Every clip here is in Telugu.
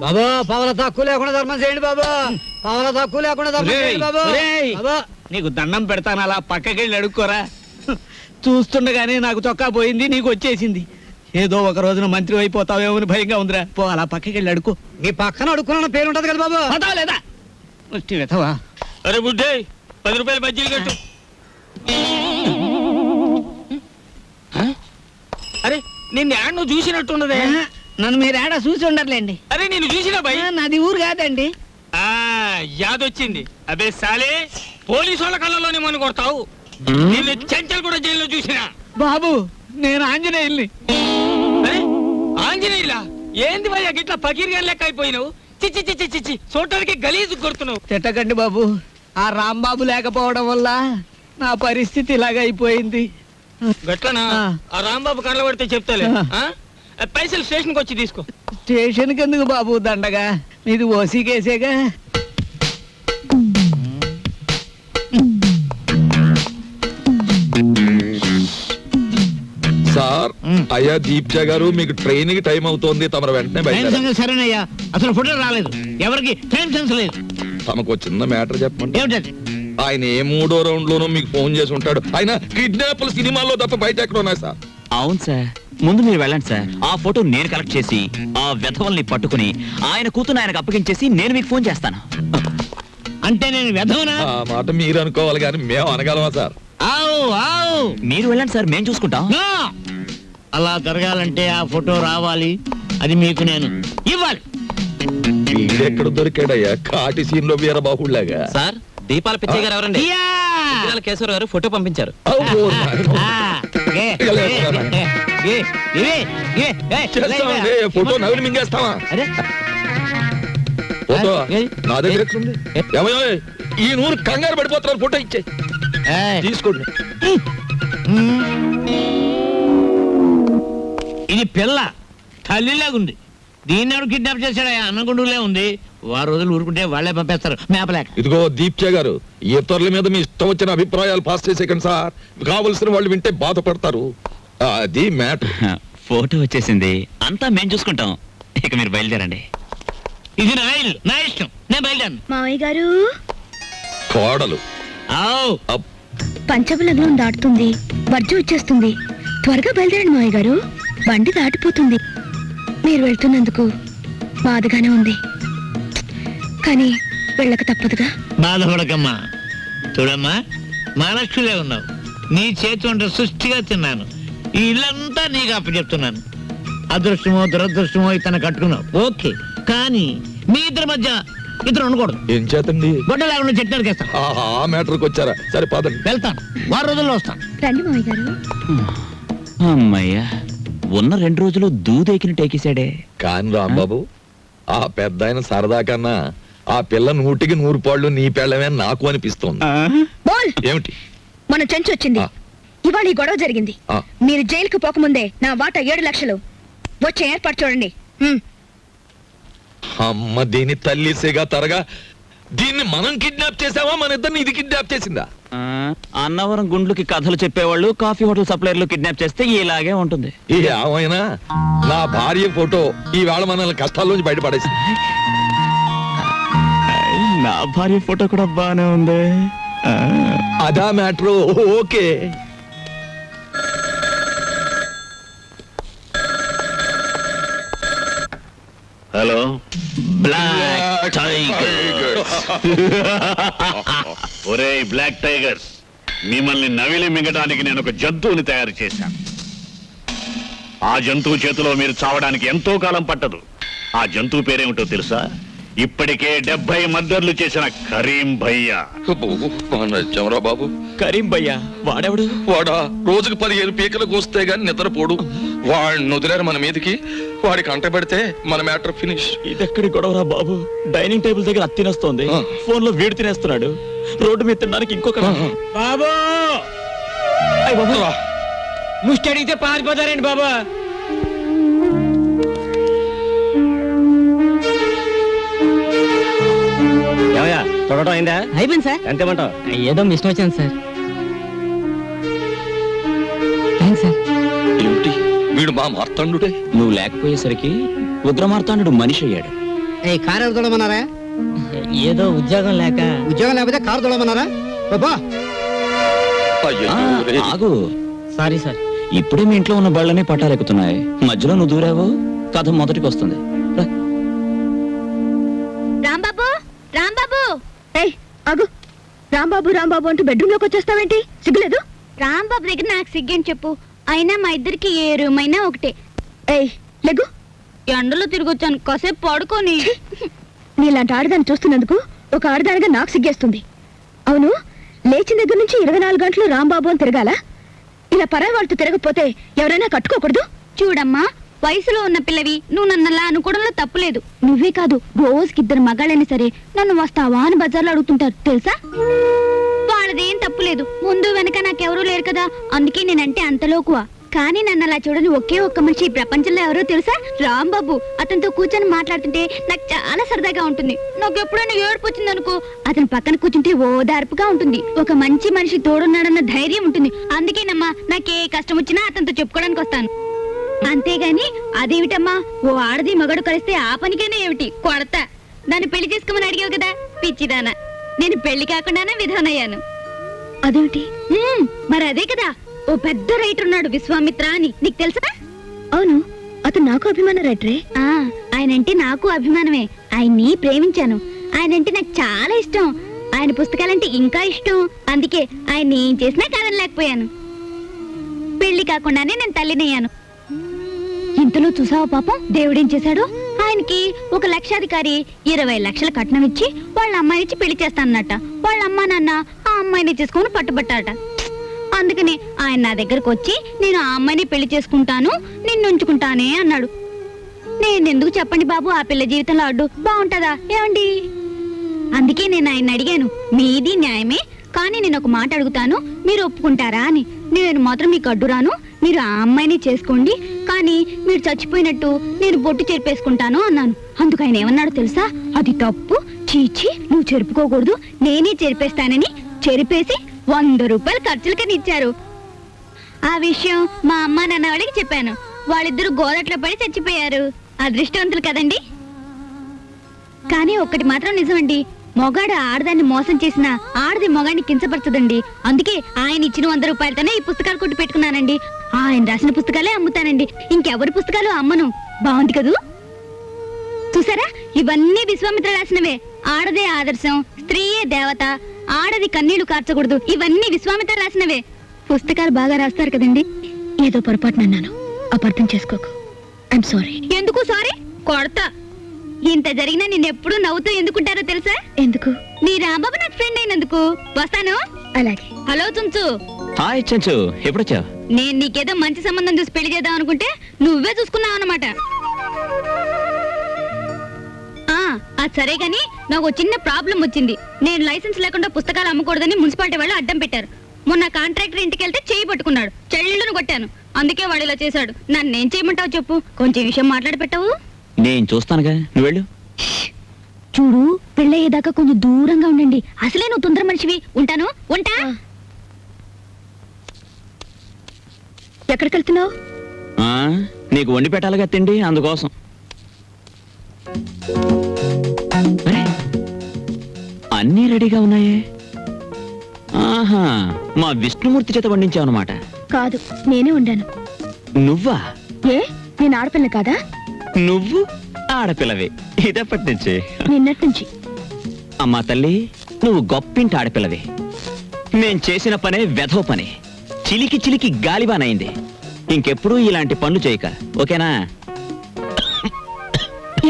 బాబా పవల తక్కువ లేకుండా ధర్మం చేయండి బాబా. పవల తక్కువ లేకుండా ధర్మం చేయండి బాబా. నీకు దండం పెడతాను, అలా పక్కకెళ్ళి అడుక్కోరా. చూస్తుండగానే నాకు చొక్కా పోయింది, నీకు వచ్చేసింది. ఏదో ఒక రోజున మంత్రి అయిపోతావేమో అని భయంగా ఉందిరా. పో అలా పక్కకెళ్ళి అడుకో. నీ పక్కన అడుక్కున్న పేరు ఉంటది కదా బాబా. పటావా లేదా? వెతవా. అరే బుడ్డే 10 రూపాయలు బజ్జీలు కట్టు. అరే నిన్ను యాడ్ నువ్వు చూసినట్టున్నదే. నన్ను మీరు ఏడా చూసి ఉండర్లేండి. అరే నేను చూసినా భయ్. నాది ఊరు కాదండి. యాదొచ్చింది. అదే సాలే పోలీసు వాళ్ళ కళ్ళలోనే మన కొడతావు. నిన్ను చెంచల్ కూడా జైల్లో చూసినా. బాబు నేను ఆంజనేయుల్ని. ఆంజనేయులా? ఏంది భయ్యా గిట్లా పకీర్గా లెక్క అయిపోయినావు? చిచ్చి చిచ్చి చిచ్చి చూడటానికి గలీజు కొడుతున్నావు. తిట్టకండి బాబు, ఆ రాంబాబు లేకపోవడం వల్ల నా పరిస్థితి ఇలాగ అయిపోయింది. గట్లనా? ఆ రాంబాబు కళ్ళ పడితే చెప్తాలే. పైసలు స్టేషన్కి వచ్చి తీసుకో. స్టేషన్కి ఎందుకు బాబు దండగా? మీది ఓసీ కేసేగా. సార్ అయ్యా దీప్జ గారు, మీకు ట్రైన్ కి టైం అవుతోంది, తమరు వెంటనే బయలుదేరాలి. సరేనయ్యా, అసలు ఫోటో రాలేదు, ఎవరికి టైం సెన్స్ లేదు. తమకు చిన్న మ్యాటర్ చెప్పండి. ఏమిటది? ఆయన ఏ 3వ రౌండ్ లోనూ మీకు ఫోన్ చేసి ఉంటాడు. ఆయన కిడ్నాప్ల సినిమాల్లో తప్ప బయట ఎక్కడ ఉన్నాయి సార్? అవును సార్, ముందు మీరు వెళ్ళండి సార్. ఆ ఫోటో నేను కలెక్ట్ చేసి ఆ వెధవల్ని పట్టుకుని ఆయన కూతురు ఆయనకు అప్పగించేసి నేను మీకు ఫోన్ చేస్తాను. అంటే నేను వెధవనా? ఆ మాట మీరు అనుకోవాలి కానీ మేము అనగలమా సార్? మీరు వెళ్ళండి సార్, మేము చూసుకుంటాం. అలా జరగాలంటే ఆ ఫోటో రావాలి, అది మీకు నేను ఇవ్వాలి. వీడెక్కడ దొరికాడయ్యా కాటి సీన్ లో వీరబాహుళ్లాగా? సార్ దీపాల పిచ్చయ్య గారు ఎవరండి? కేశవర్ గారు ఫోటో పంపించారు. ఫోటో నవ్వులు మింగేస్తావా? ఫోటో నా దగ్గర ఎక్కడుంది? ఏమయ్యో ఈ నూరు కంగారు పడిపోతున్నారు, ఫోటో ఇచ్చే తీసుకోండి. ఇది పిల్ల తల్లిలాగుంది, దీన్ని ఎవరు కిడ్నాప్ చేశాడా? అన్నగుండులే ఉంది. వారు రోజులు ఊరుకుంటే వాళ్లే పంపేస్తారు మేపలేక. ఇదిగో దీప్చే గారు, ఇతరుల మీద మీ ఇష్టం వచ్చిన అభిప్రాయాలు పాస్ చేసేకండి సార్. కావలసిన వాళ్ళు వింటే బాధపడతారు. అది మ్యాటర్. ఫోటో వచ్చేసింది, అంతా మేము చూసుకుంటాం. ఇక మీరు బయలుదేరండి. ఇది నా ఇల్లు, నా ఇష్టం, నేను బయలుదేరను. మావయ్య గారు, కోడలు పంచబలగ్నం దాటుతుంది, వర్జం వచ్చేస్తుంది. త్వరగా బయలుదేరండి మావయ్య గారు, బండి దాటిపోతుంది. మీరు వెళ్తున్నందుకు బాధగానే ఉంది, కానీ వెళ్ళక తప్పదుగా. బాధపడకమ్మా. చూడమ్మా, మహాలక్ష్మిలే ఉన్నావు. నీ చేతి వంట సృష్టిగా తిన్నాను. ఈ ఇల్లంతా నీకు అప్పచెప్తున్నాను. అదృష్టమో దురదృష్టమో ఇతను కట్టుకున్నావు, ఓకే. కానీ మీ ఇద్దరి మధ్య ఇద్దరు ఉండకూడదు. ఏం చేతండి? గొడ్డ లేకుండా చెట్టు నరికేస్తాను. ఆ మ్యాటర్కి వచ్చారా? సరే పదండి. వెళ్తాను, 6 రోజుల్లో వస్తాను. రండి మావయ్య గారు. అమ్మయ్యా, ఉన్న 2 రోజులు దూదెకిని టేకేశాడే. కాని రాంబాబు, ఆ పెద్ద ఆయన సరదా కన్నా ఆ పిల్ల 100కి 100 పాళ్ళు నీ పెళ్ళమే నాకు అనిపిస్తోంది. బోల్! ఏమిటి? మన చెంచు వచ్చింది. ఇవాళ ఈ గొడవ జరిగింది. మీరు జైలుకు పోకముందే నా వాటా 7 లక్షలు వచ్చే ఏర్పాటు చూడండి. అమ్మ దీని తల్లిసేగా తరగా, దీన్ని మనం కిడ్నాప్ చేసావా, మన ఇద్దరిని ఇది కిడ్నాప్ చేసిందా? అన్నవరం గుండ్లకి కథలు చెప్పేవాళ్ళు కాఫీ హోటల్ సప్లైర్లు కిడ్నాప్ చేస్తే ఇలాగే ఉంటుంది. ఏమైనా నా భార్య ఫోటో ఈవేళ మనల్ని కష్టాల్లోంచి బయటపడేసింది. నా భార్య ఫోటో కూడా బానే ఉంది. అదా matter. Okay. Hello black tigers. ఒరేయ్ బ్లాక్ టైగర్స్, మిమ్మల్ని నవిలి మింగడానికి నేను ఒక జంతువుని తయారు చేశాను. ఆ జంతువు చేతిలో మీరు చావడానికి ఎంతో కాలం పట్టదు. ఆ జంతువు పేరేమిటో తెలుసా? ఇప్పటికే 70 మర్డర్లు చేసిన కరీం భయ్యా. చమరా బాబు, కరీం భయ్యా వాడెవడు? వాడా రోజుకు 15 పీకలకు వస్తే గాని నిద్రపోడు. వాడిని వదిలేరు మన మీదకి. వాడికి అంట పెడితే మన మ్యాటర్ ఫినిష్. ఇదెక్కడి గొడవరా బాబు? డైనింగ్ టేబుల్ దగ్గర అత్తి తినేస్తోంది, ఫోన్ లో వీడు తినేస్తున్నాడు, రోడ్డు మీద తినడానికి ఇంకొక. బాబు ముష్టి అడిగితే పారిపోతారండి బాబా. చూడటం అయిందా? అయిపోయింది సార్. ఎంతేమంటావు? ఏదో మిషన్ వచ్చింది సార్. Thanks sir. ఏమిటి వీడు మా మార్తాండుడే? నువ్వు లేకపోయేసరికి రుద్రమార్తాండు మనిషి అయ్యాడు. ఏ కారు ఎవరు తోడమన్నారా? ఏదో ఉద్యోగం లేక ఉద్యోగం లేకపోతే కారు తోడమన్నారా? బాబా ఆ, ఆగు. Sorry sir. ఇప్పుడే మీ ఇంట్లో ఉన్న బళ్ళనే పట్టాలెక్కుతున్నాయి. మధ్యలో నువ్వు దూరావు, కథ మొదటికి వస్తుంది. రా. రాంబాబు రాంబాబు ఏయ్ ఆగు. రాంబాబు రాంబాబు అంటూ బెడ్రూమ్ లోకి వచ్చేస్తావేంటి? సిగ్గులేదు? రాంబాబు దగ్గర నాకు సిగ్గని చెప్పు. అయినా మా ఇద్దరికి ఏ రూమ్ అయినా ఒకటే. ఏయ్ లెగ్గు. ఎండలో తిరిగొచ్చాను, కాసేపు పడుకొని. నీలాంటి ఆడదాన్ని చూస్తున్నందుకు ఒక ఆడదానిగా నాకు సిగ్గేస్తుంది. అవును, లేచిన దగ్గర నుంచి 24 గంటలు రాంబాబు అని తిరగాల? ఇలా పరాయి వాళ్ళతో తిరగకపోతే ఎవరైనా కట్టుకోకూడదు? చూడమ్మా, వయసులో ఉన్న పిల్లవి నువ్వు నన్నలా అనుకోవడంలో తప్పులేదు. నువ్వే కాదు, రోజుకి 2 మగాళ్ళైనా సరే నన్ను వస్తావా అని బజార్లో అడుగుతుంటారు తెలుసా? వాళ్ళదేం తప్పులేదు, ముందు వెనక నాకెవరూ లేరు కదా, అందుకే నేనంటే అంతలోకువా. కానీ నన్ను అలా చూడని ఒకే ఒక్క మనిషి ఈ ప్రపంచంలో ఎవరో తెలుసా? రాంబాబు. అతనితో కూర్చొని మాట్లాడుతుంటే నాకు చాలా సరదాగా ఉంటుంది. నాకు ఎప్పుడైనా ఏడుపు వచ్చిందనుకో, అతని పక్కన కూర్చుంటే ఓదార్పుగా ఉంటుంది. ఒక మంచి మనిషి తోడున్నాడన్న ధైర్యం ఉంటుంది. అందుకేనమ్మా నాకే కష్టం వచ్చినా అతనితో చెప్పుకోవడానికి వస్తాను. అంతేగాని అదేమిటమ్మా, ఓ ఆడది మగడు కలిస్తే ఆ పనికైనా ఏమిటి కొడతా. దాన్ని పెళ్లి చేసుకోమని అడిగావు కదా పిచ్చిదానా, నేను పెళ్లి కాకుండానే విధానయ్యాను. అదేమిటి? మరి అదే కదా, ఓ పెద్ద రైటర్ ఉన్నాడు విశ్వామిత్ర అని, నీకు తెలుసా? అవును, అతను నాకు అభిమాన రైటరే. ఆయనంటే నాకు అభిమానమే. ఆయన్ని ప్రేమించాను. ఆయనంటే నాకు చాలా ఇష్టం. ఆయన పుస్తకాలంటే ఇంకా ఇష్టం. అందుకే ఆయన్ని ఏం చేసినా కాదనలేకపోయాను. పెళ్లి కాకుండానే నేను తల్లినయ్యాను. ఇంతలో చూసావా పాపం దేవుడేం చేశాడు? ఆయనకి ఒక లక్షాధికారి 20 లక్షల కట్నం ఇచ్చి వాళ్ళ అమ్మాయినిచ్చి పెళ్లి చేస్తానన్నట. వాళ్ళ అమ్మా నాన్న ఆ అమ్మాయిని చేసుకుని పట్టుబట్టారట. అందుకని ఆయన నా దగ్గరకు వచ్చి నేను ఆ అమ్మాయిని పెళ్లి చేసుకుంటాను, నిన్ను ఉంచుకుంటానే అన్నాడు. నేనెందుకు చెప్పండి బాబు ఆ పిల్ల జీవితంలో అడ్డు బాగుంటదా ఏమండి? అందుకే నేను ఆయన అడిగాను, మీది న్యాయమే, కానీ నేను ఒక మాట అడుగుతాను, మీరు ఒప్పుకుంటారా అని. నేను మాత్రం మీకు అడ్డు రాను, మీరు ఆ అమ్మాయిని చేసుకోండి, కానీ మీరు చచ్చిపోయినట్టు నేను బొట్టు చెరిపేసుకుంటాను అన్నాను. అందుకు ఆయన ఏమన్నాడు తెలుసా? అది తప్పు, చీచి నువ్వు చెరుపుకోకూడదు, నేనే చెరిపేస్తానని చెరిపేసి 100 రూపాయలు ఖర్చులకని ఇచ్చారు. ఆ విషయం మా అమ్మ నాన్న వాళ్ళకి చెప్పాను. వాళ్ళిద్దరూ గోదట్లో పడి చచ్చిపోయారు. అదృష్టవంతులు కదండి. కానీ ఒక్కటి మాత్రం నిజమండి, మొగాడు ఆడదాన్ని మోసం చేసిన ఆడది మొగాడిని కించపరచదండి. అందుకే ఆయన ఇచ్చిన 100 రూపాయలతోనే ఈ పుస్తకాలు కొట్టి పెట్టుకున్నానండి. ఆయన రాసిన పుస్తకాలే అమ్ముతానండి, ఇంకెవరి పుస్తకాలు అమ్మను. బాగుంది కదూ? చూసారా, ఇవన్నీ విశ్వామిత్ర రాసినవే. ఆడదే ఆదర్శం, స్త్రీయే దేవత, ఆడది కన్నీళ్లు కార్చకూడదు, ఇవన్నీ విశ్వామిత్ర రాసినవే. పుస్తకాలు బాగా రాస్తారు కదండి. ఏదో పొరపాటునన్నాను, అపార్థం చేసుకోకు. I'm sorry. ఎందుకు సారీ? కొడతా. ఇంత జరిగినా నిన్నెప్పుడు నవ్వుతూ ఎందుకుంటారో తెలుసా? ఎందుకు? నీ రాంబాబు నాకు ఫ్రెండ్ అయినందుకు. వస్తాను. అలాగే. హలో చుంచు. హాయ్ చెంచు, ఎప్పుడొచ్చావు? నేను నీకేదో మంచి సంబంధం చూసి పెళ్లి చేద్దాం అనుకుంటే నువ్వే చూసుకున్నావు అన్నమాట. అది సరే గాని నాకు చిన్న ప్రాబ్లం వచ్చింది. నేను లైసెన్స్ లేకుండా పుస్తకాలు అమ్మకూడదని మున్సిపాలిటీ వాళ్ళు అడ్డం పెట్టారు. మొన్న కాంట్రాక్టర్ ఇంటికి వెళ్తే చేయి పట్టుకున్నాడు, చెల్లును కొట్టాను. అందుకే వాడు ఇలా చేశాడు. నన్నేం చేయమంటావు చెప్పు? కొంచెం విషయం మాట్లాడి పెట్టావు. నేను చూస్తానుగా, నువ్వు వెళ్ళు. చూడు, పెళ్ళయ్యేదాకా కొంచెం దూరంగా ఉండండి. అసలే నువ్వు తొందర మనిషివి. ఉంటాను. ఉంటా. ఎక్కడికి వెళ్తున్నావు? నీకు వండి పెట్టాలిగా తిండి, అందుకోసం. అరే, అన్నీ రెడీగా ఉన్నాయే. ఆహా, మా విష్ణుమూర్తి చేత వండించావు అనమాట. కాదు, నేనే ఉండాను. నువ్వా? ఏ, నేను ఆడపిల్ల కాదా? నువ్వు ఆడపిల్లవే ఇదప్పటి నుంచి. నిన్నటి నుంచి. అమ్మా తల్లి, నువ్వు గొప్పింటి ఆడపిల్లవే. నేను చేసిన పనే వెధవ పని, చిలికి చిలికి గాలిబానైంది. ఇంకెప్పుడు ఇలాంటి పనులు చేయక, ఓకేనా?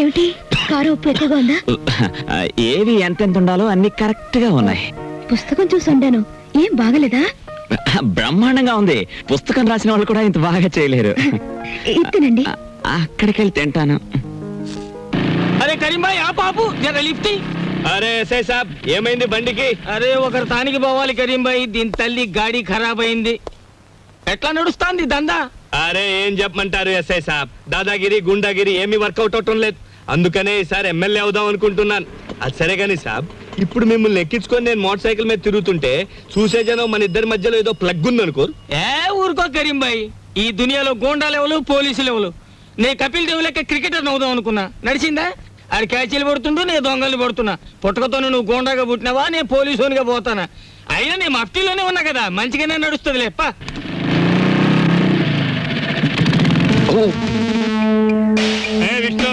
ఏమిటి, కారు ఉప్పు ఎక్కువగా ఉందా? ఏవి ఎంతెంత ఉండాలో అన్ని కరెక్ట్ గా ఉన్నాయి. పుస్తకం చూసి ఉండాను, ఏం బాగలేదా? బ్రహ్మాండంగా ఉంది. పుస్తకం రాసిన వాళ్ళు కూడా ఇంత బాగా చేయలేరు. ఇత్తనండి. అక్కడికి వెళ్ళి తింటాను. అరే కరీంబాయ్, ఆ పాపు జర లిఫ్ట్. అరే ఎస్ఐ సాబ్, ఏమైంది బండికి? అరే ఒకరు తానికి పోవాలి కరీంబాయ్, దీని తల్లి గాడి ఖరాబ్ అయింది. ఎట్లా నడుస్తాంది దందా? అరే ఏం చెప్పమంటారు ఎస్ఐ సాబ్, దాదాగిరి గుండాగిరి ఏమీ వర్కౌట్ అవటం లేదు. అందుకనే ఈసారి ఎమ్మెల్యే అవుదాం అనుకుంటున్నాను. అది సరే గానీ సాబ్, ఇప్పుడు మిమ్మల్ని ఎక్కించుకొని నేను మోటార్ సైకిల్ మీద తిరుగుతుంటే చూసే జనం మన ఇద్దరి మధ్యలో ఏదో ప్లగ్ ఉందనుకోరు. ఊరుకో కరీంబాయ్, ఈ దునియాలో గోండా లెవెలు పోలీసు లెవెలు. నేను కపిల్ దేవ్ లెక్క క్రికెటర్ అవుదాం అనుకున్నా, నడిచిందా? ఆడు క్యాచీలు పడుతుంటూ నేను దొంగలు పడుతున్నా. పుట్టకతో నువ్వు గోండాగా పుట్టినావా, నేను పోలీసునిగా పోతానా? అయినా నేను మఫ్టీలోనే ఉన్నా కదా, మంచిగానే నడుస్తుంది లేప్ప. విష్ణు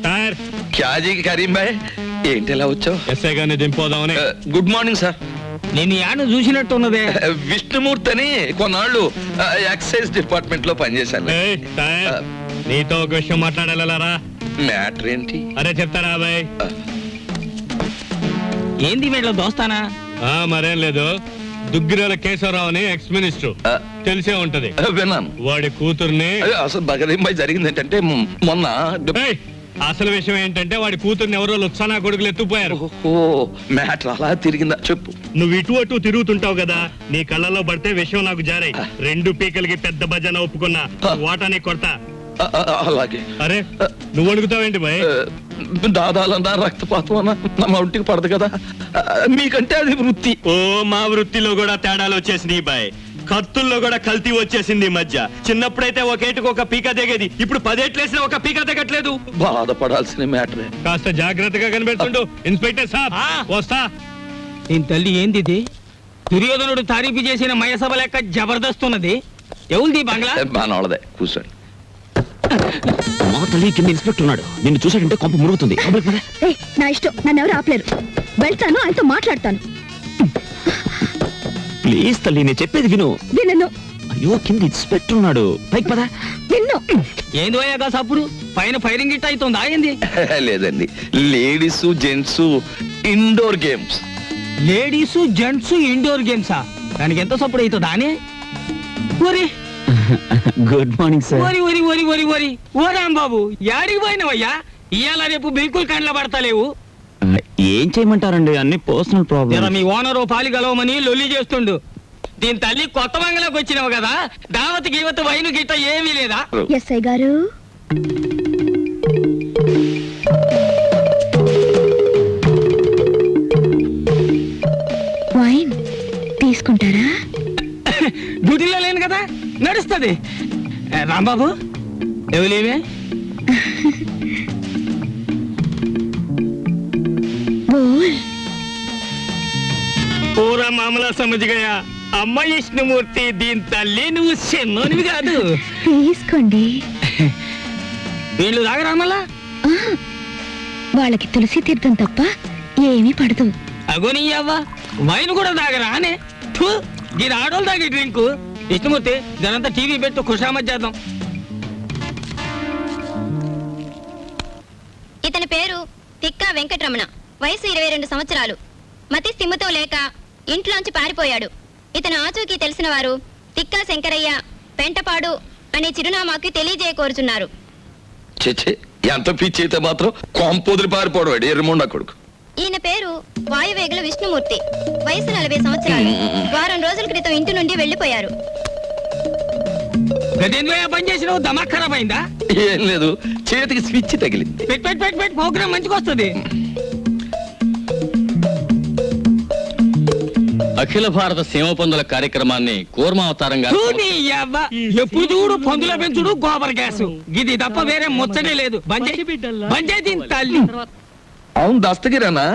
టైర్ క్యాజీ కరీం భాయ్ ఏంటి ఎలా వచ్చావు? ఎస్ఐ గారిని దింపోదామని. Good morning sir. నేను యాను చూసినట్టు ఉన్నదే. విష్ణుమూర్తి అని కొన్నాళ్ళు ఎక్సైజ్ డిపార్ట్మెంట్ లో పనిచేశాను. ఏయ్, టైర్, నీతో ఒక విషయం మాట్లాడాలరా. మ్యాటర్ ఏంటి? అరే చెప్తారా బాయ్? ఏంది వీళ్ళ దోస్తానా? మరేం లేదు, దుగ్గిరాల కేశవరావు అని ఎక్స్ మినిస్టర్, తెలిసే ఉంటది. విన్నాను. వాడి కూతుర్ని. అసలు బగరీం భాయ్ జరిగింది ఏంటంటే మొన్న ఏయ్, అసలు విషయం ఏంటంటే వాడి కూతుర్ని ఎవరో లుత్సానా కొడుకులు ఎత్తుపోయారు. మ్యాటర్ అలా తిరిగిందా చెప్పు. నువ్వు ఇటు అటు తిరుగుతుంటావు కదా, నీ కళ్ళలో పడితే విషయం నాకు జారాయి. 2 పీకలకి పెద్ద భజన ఒప్పుకున్నా, వాటాని కొడతా. అలాగే. అరే నువ్వు అడుగుతావేంటి బాయ్? దాదాలన్నా రక్తపాతం అన్నా నా ఒంటికి పడదు కదా, మీకంటే అది వృత్తి. ఓ మా వృత్తిలో కూడా తేడాలు వచ్చేసింది బాయ్. కత్తుల్లో కూడా కల్తీ వచ్చేసింది ఈ మధ్య. చిన్నప్పుడైతే ఒకేటికి ఒక పీక దిగేది, ఇప్పుడు 10 ఏట్లేసినా ఒక పీక దిగట్లేదు. బాధపడాల్సిన మ్యాటరే. కాస్త జాగ్రత్తగా కనిపెడుతుండు ఇన్స్పెక్టర్ సాబ్. వస్తా. దీని తల్లి ఏంది ఇది? దుర్యోధనుడు తారీఫు చేసిన మయసభ లెక్క జబర్దస్త్ ఉన్నది. ఎవరిది బంగ్లా? బానోళ్ళదే, కూర్చోండి. మా తల్లి కింద ఇన్స్పెక్టర్ ఉన్నాడు, నిన్ను చూసాడంటే కొంప మురుగుతుంది. ఏయ్, నా ఇష్టం, నన్ను ఎవరు ఆపలేరు. వెళ్తాను, ఆయనతో మాట్లాడతాను. ప్లీజ్ తల్లి, నేను చెప్పేది విను. విన్ను అయ్యో, కింద ఇన్స్పెక్టర్ ఉన్నాడు, పైకి పదా. విన్ను. ఏంది పోయాగా సప్పుడు పైన ఫైరింగ్ గిట్ అవుతుందా ఏంది? లేదండి, ladies gents indoor games. Ladies gents indoor గేమ్సా? దానికి ఎంత సప్పుడు అవుతుందా అని? ఒరి గుడ్ మార్నింగ్ సార్. ఒరి ఒరి ఒరి ఒరి ఒరి ఓ రాంబాబు, యాడికి పోయినవయ్యా? ఇవాళ రేపు బిల్కుల్ కండ్ల పడతలేవు. ఏం చేయమంటారండి, అన్ని పర్సనల్ జర ప్రాబ్లమ్. మీ ఓనరు పాలి గలవమని లొల్లి చేస్తుండు. దీని తల్లి కొత్త బంగ్లాకి వచ్చినావు కదా, దావత్ గీవత్ వైను గిట్ట ఏమీ లేదా? ఎస్ఐ గారు, వైన్ తీసుకుంటారా? డ్యూటీలో లేను కదా, నడుస్తుంది. రాంబాబు ఎవలేమే? బోల్. పూరా మామలా సమజ్గయా. అమ్మ విష్ణుమూర్తి, దీని తల్లి నువ్వు చిన్నోనివి కాదు. తీసుకోండి. వీళ్ళు తాగరా మళ్ళా? ఆ, వాళ్ళకి తులసి తీర్థం తప్ప ఏమీ పడదు. అగోని అవ్వ, వైన్ కూడా తాగరా అనే? ఇది ఆడోళ్ళు తాగే డ్రింక్. విష్ణుమూర్తి, దానంతా టీవీ పెట్టు, ఖుషామత్ చేద్దాం. ఇతని పేరు తిక్కా వెంకటరమణ, వయసు 22 సంవత్సరాలు. మతి స్థిమితో లేక ఇంట్లోంచి పారిపోయాడు. ఇతను ఆచూకీ తెలిసిన వారు తిక్కా శంకరయ్య, పెంటపాడు అనే చిరునామాకి తెలియజేయకోరుచున్నారు. చెచ్చే, ఎంత పిచ్చి అయితే మాత్రం కొంపొదిరి పారిపోవడం ఎర్రమొండ కొడుకు. ఈయన పేరు వాయువేగుల విష్ణుమూర్తి, వయసు 40 సంవత్సరాలు. వారం రోజుల క్రితం ఇంటి నుండి వెళ్లిపోయారు. గదేంద్రయ్య పని చేసినావు, దమాక్ ఖరాబ్ అయిందా? ఏం లేదు, చేతికి స్విచ్ తగిలింది. పెట్ పెట్ పెట్ పెట్ ప్రోగ్రామ్ మంచిగా వస్తుంది. అఖిల భారత సీమ పందుల కార్యక్రమాన్ని కూర్మావతారంగా ఎప్పుడు చూడు పందుల పెంచుడు, గోబర్ గ్యాస్, ఇది తప్ప వేరే ముచ్చటే లేదు. బంజే దీని తల్లి. అవును దస్తగిరానా,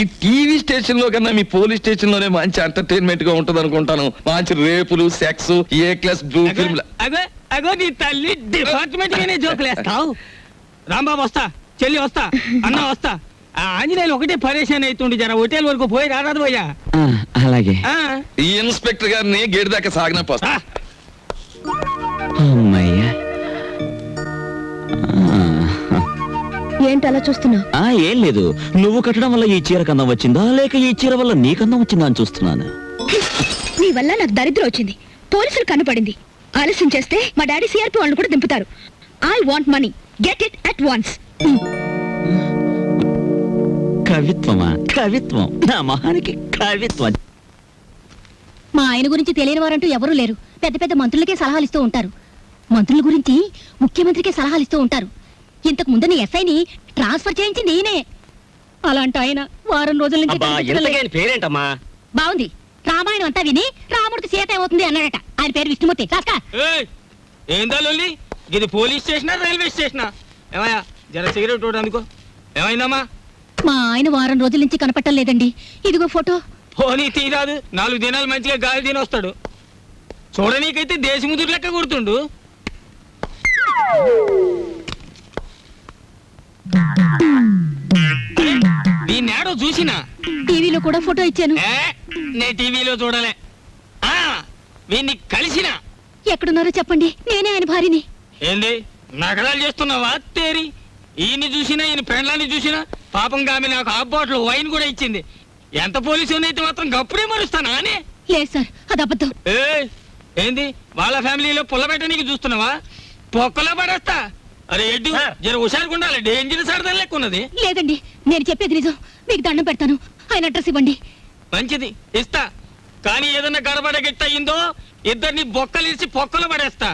ఈ టీవీ స్టేషన్ లో కన్నా మీ పోలీస్ స్టేషన్ లోనే మంచి ఎంటర్టైన్మెంట్ గా ఉంటది అనుకుంటాను. మంచి రేపులు, సెక్స్, ఏ క్లాస్ బ్లూ ఫిల్మ్. అగో అగో నీ తల్లి, డిపార్ట్మెంట్ గానే జోకులేస్తావు. రాంబాబు వస్తా, చెల్లి వస్తా, అన్న వస్తా. ఆ ఆంజనేయులు ఒకటే పరేషాన్ అవుతుండే, జర హోటల్ వరకు పోయి రారాదు పోయా. అలాగే. ఈ ఇన్స్పెక్టర్ గారిని గేట్ దాకా సాగిన పోస్తా. అమ్మయ్యా. ఏంటి అలా చూస్తున్నావు? ఏం లేదు, నువ్వు కట్టడం వల్ల ఈ చీర కందం వచ్చిందా, లేక ఈ చీర వల్ల నీ కందం వచ్చిందా అని చూస్తున్నాను. నీ వల్ల నాకు దరిద్రం వచ్చింది. పోలీసులు కనపడింది. ఆలస్యం చేస్తే మా డాడీ సిఆర్పి వాళ్ళని కూడా దింపుతారు. I want money, get it at once. కవిత్వమా? కవిత్వం నా మొహానికి కవిత్వం. మా ఆయన గురించి తెలియని వారంటూ ఎవరూ లేరు. పెద్ద పెద్ద మంత్రులకే సలహాలు ఇస్తూ ఉంటారు. మంత్రుల గురించి ముఖ్యమంత్రికే సలహాలు ఇస్తూ ఉంటారు. ఇంతకు ముందు నీ ఎస్ఐని ట్రాన్స్ఫర్ చేయించింది ఈయనే. అలాంటి ఆయన వారం రోజుల నుంచి పేరేంటమ్మా? బాగుంది. రామాయణం అంతా విని రాముడికి సీత ఏమవుతుంది అన్నాడట. ఆయన పేరు విష్ణుమూర్తి. కాస్కా ఏందా లొల్లి? ఇది పోలీస్ స్టేషనా రైల్వే స్టేషనా? ఏమయ్యా, జర సిగరెట్ అందుకో. ఏమైందమ్మా? మా ఆయన వారం రోజుల నుంచి కనపట్టలేదండి. ఇదిగో ఫోటో. పోనీ తీరాదు, 4 దినాలు మంచిగా గాలి తిని వస్తాడు. చూడనీకైతే దేశముదురు లెక్క గుర్తుండు. దీన్నేడో చూసినా. టీవీలో కూడా ఫోటో ఇచ్చాను. నే టీవీలో చూడలే. వీన్ని కలిసినా. ఎక్కడున్నారో చెప్పండి, నేనే ఆయన భార్యని. ఏంది నగరాలు చేస్తున్నావా తేరి? ఈయన్ని చూసినా, ఈయన పెండ్లాన్ని చూసినా. పాపం గామి నాకు హాఫ్ బాటిల్ వైన్ కూడా ఇచ్చింది. ఎంత పోలీసు అయితే మాత్రం గప్పుడే మరుస్తానా అని? లేదు సార్, అది అబద్ధం. ఏంది వాళ్ళ ఫ్యామిలీలో పుల్లబెట్టనీకి చూస్తున్నావా? పొక్కలో పడేస్తా. అరే ఎడ్డు, జర హుషారుగా ఉండాలి. డేంజర్ సరదాలు లెక్క ఉన్నది. లేదండి, నేను చెప్పేది నిజం. మీకు దండం పెడతాను, ఆయన అడ్రస్ ఇవ్వండి. మంచిది, ఇస్తా. కానీ ఏదన్నా గడబడ గిట్ట అయిందో ఇద్దరిని బొక్కలేసి పొక్కలో పడేస్తా.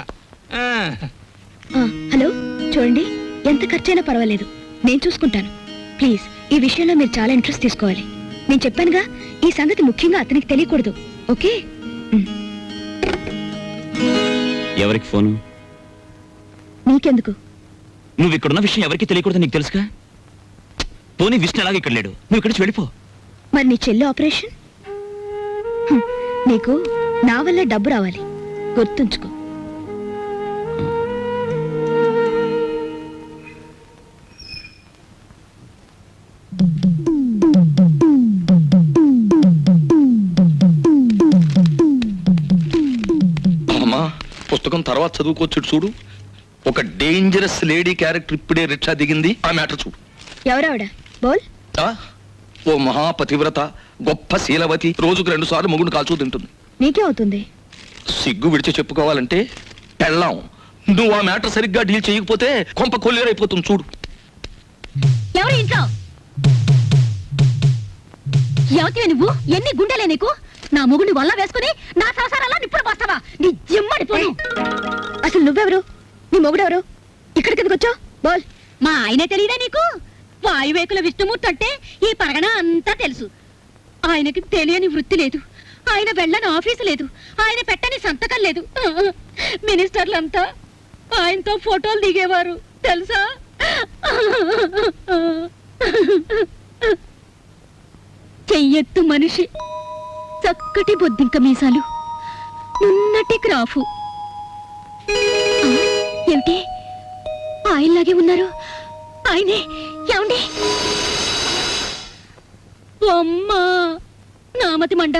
హలో, చూడండి, ఎంత ఖర్చైనా పర్వాలేదు, నేను చూసుకుంటాను. ప్లీజ్, ఈ విషయంలో మీరు చాలా ఇంట్రెస్ట్ తీసుకోవాలి. నేను చెప్పానుగా, ఈ సంగతి ముఖ్యంగా అతనికి తెలియకూడదు. ఓకే? ఎవరికి ఫోను? నీకెందుకు? నువ్వు ఇక్కడున్న విషయం ఎవరికి తెలియకూడదు, నీకు తెలుసుగా. పోనీ విష్ణు అలాగే ఇక్కడ లేడు, నువ్వు ఇక్కడి నుంచి వెళ్ళిపో. మరి నీ చెల్లి ఆపరేషన్? నీకు నా వల్ల డబ్బు రావాలి, గుర్తుంచుకో. అమ్మా, పుస్తకం తర్వాత చదువుకోవచ్చు చూడు. ఒక డేంజరస్ లేడీ క్యారెక్టర్ ఇప్పుడే రిక్షా దిగింది. ఆ మ్యాటర్ చూడు. ఎవరావిడ? బోల్. ఓ మహాపతివ్రత, గొప్ప శీలవతి, రోజుకు 2 సార్లు మొగుడు కాల్చూ తింటుంది. నీకే అవుతుంది. సిగ్గు విడిచి చెప్పుకోవాలంటే పెళ్ళాం. నువ్వు ఆ మ్యాటర్ సరిగ్గా డీల్ చేయకపోతే కొంప కొల్లేరైపోతుంది చూడు. ఎవరు ఇంట్లో? ఎవతివే నువ్వు? ఎన్ని గుండెలే నీకు? నా మొగుడిని వల్ల వేసుకుని నా సంసారాల్లో నిప్పుడు పోస్తావా? నీ జిమ్మడిపోను. అసలు నువ్వెవరు? నీ మొగుడెవరు? ఇక్కడికి ఎందుకు వచ్చావు? బోల్. మా ఆయనే తెలియదా నీకు? వాయువేకుల విష్ణుమూర్తి అంటే ఈ పరగణ అంతా తెలుసు. ఆయనకి తెలియని వృత్తి లేదు, ఆయన వెళ్ళని ఆఫీసు లేదు, ఆయన పెట్టని సంతకం లేదు. మినిస్టర్లంతా ఆయనతో ఫోటోలు దిగేవారు తెలుసా? చెయ్యెత్తు మనిషి, చక్కటి బొద్దింక మీసాలు, నున్నటి క్రాఫు. ఏమిటి ఆయనలాగే ఉన్నారు? ఆయనే. ఏమండి? అమ్మా, నామతి మండ,